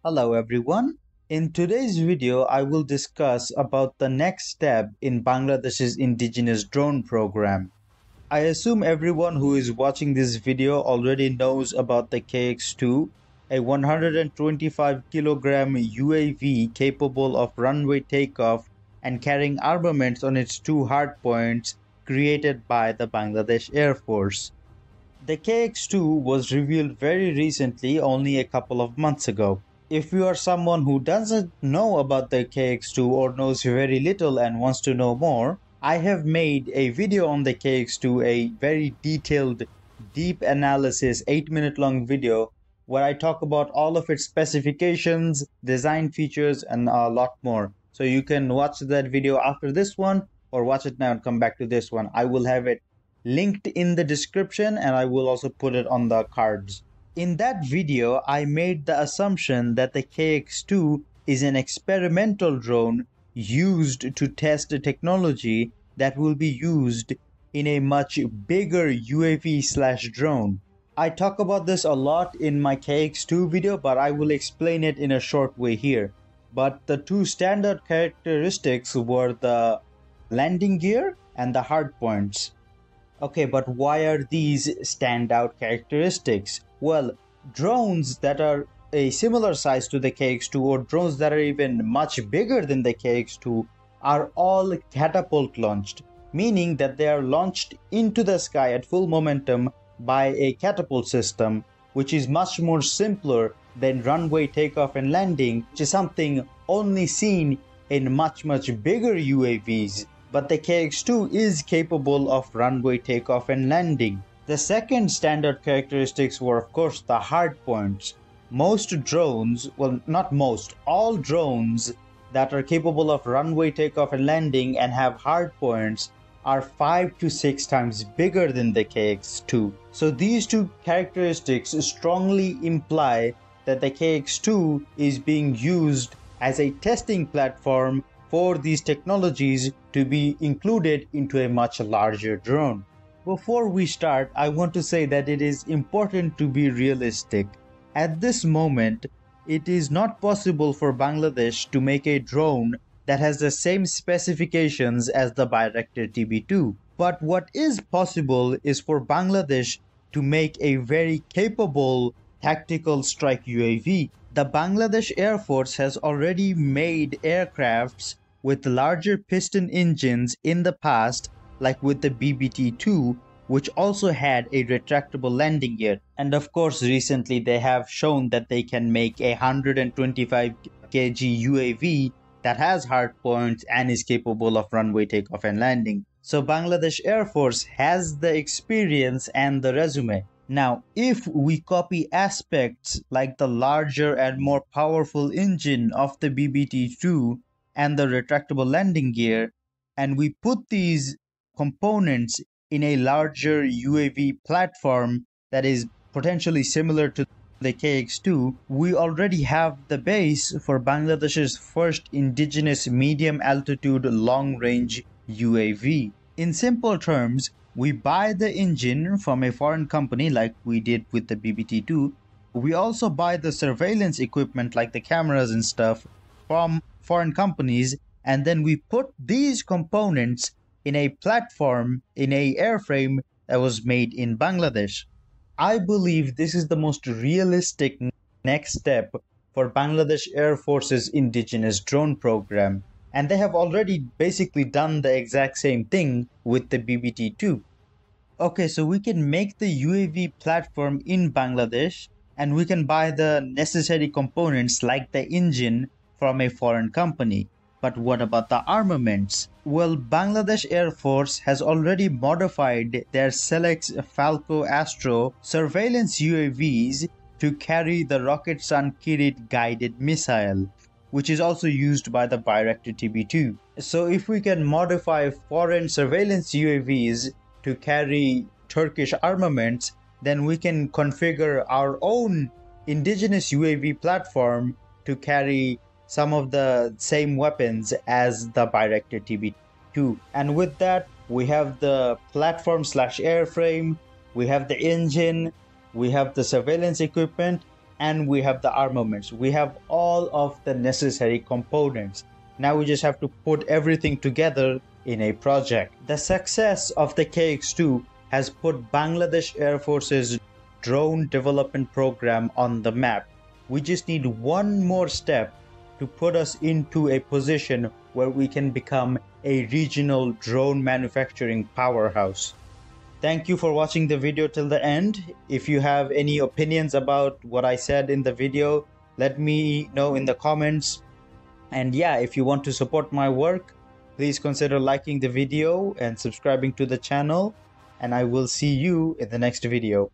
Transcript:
Hello everyone. In today's video, I will discuss about the next step in Bangladesh's indigenous drone program. I assume everyone who is watching this video already knows about the KX-2, a 125 kilogram UAV capable of runway takeoff and carrying armaments on its two hardpoints created by the Bangladesh Air Force. The KX-2 was revealed very recently, only a couple of months ago. If you are someone who doesn't know about the KX-2 or knows very little and wants to know more, I have made a video on the KX-2, a very detailed, deep analysis, 8-minute long video where I talk about all of its specifications, design features, and a lot more. So you can watch that video after this one or watch it now and come back to this one. I will have it linked in the description and I will also put it on the cards. In that video, I made the assumption that the KX-2 is an experimental drone used to test a technology that will be used in a much bigger UAV/drone. I talk about this a lot in my KX-2 video, but I will explain it in a short way here. But the two standard characteristics were the landing gear and the hardpoints. Okay, but why are these standout characteristics? Well, drones that are a similar size to the KX-2 or drones that are even much bigger than the KX-2 are all catapult launched, meaning that they are launched into the sky at full momentum by a catapult system, which is much more simpler than runway takeoff and landing, which is something only seen in much bigger UAVs. But the KX-2 is capable of runway takeoff and landing. The second standard characteristics were of course the hardpoints. Most drones, well not most, all drones that are capable of runway takeoff and landing and have hardpoints are 5 to 6 times bigger than the KX-2. So these two characteristics strongly imply that the KX-2 is being used as a testing platform for these technologies to be included into a much larger drone. Before we start, I want to say that it is important to be realistic. At this moment, it is not possible for Bangladesh to make a drone that has the same specifications as the Bayraktar TB2. But what is possible is for Bangladesh to make a very capable tactical strike UAV. The Bangladesh Air Force has already made aircrafts with larger piston engines in the past, like with the BBT-2, which also had a retractable landing gear. And of course, recently they have shown that they can make a 125 kg UAV that has hardpoints and is capable of runway takeoff and landing. So Bangladesh Air Force has the experience and the resume. Now, if we copy aspects like the larger and more powerful engine of the BBT-2 and the retractable landing gear, and we put these components in a larger UAV platform that is potentially similar to the KX-2, we already have the base for Bangladesh's first indigenous medium altitude long range UAV. In simple terms, we buy the engine from a foreign company like we did with the BBT-2. We also buy the surveillance equipment like the cameras and stuff from foreign companies, and then we put these components in a platform, in a airframe that was made in Bangladesh. I believe this is the most realistic next step for Bangladesh Air Force's indigenous drone program, and they have already basically done the exact same thing with the BBT-2. Okay, so we can make the UAV platform in Bangladesh, and we can buy the necessary components like the engine from a foreign company. But what about the armaments? Well, Bangladesh Air Force has already modified their Selex Falco Astro surveillance UAVs to carry the Rocket Sun Kirit guided missile, which is also used by the Bayraktar TB2. So if we can modify foreign surveillance UAVs to carry Turkish armaments, then we can configure our own indigenous UAV platform to carry some of the same weapons as the Bayraktar TB2. And with that, we have the platform/airframe, we have the engine, we have the surveillance equipment, and we have the armaments. We have all of the necessary components. Now we just have to put everything together in a project. The success of the KX-2 has put Bangladesh Air Force's drone development program on the map. We just need one more step to put us into a position where we can become a regional drone manufacturing powerhouse. Thank you for watching the video till the end. If you have any opinions about what I said in the video, let me know in the comments. And yeah, if you want to support my work, please consider liking the video and subscribing to the channel. And I will see you in the next video.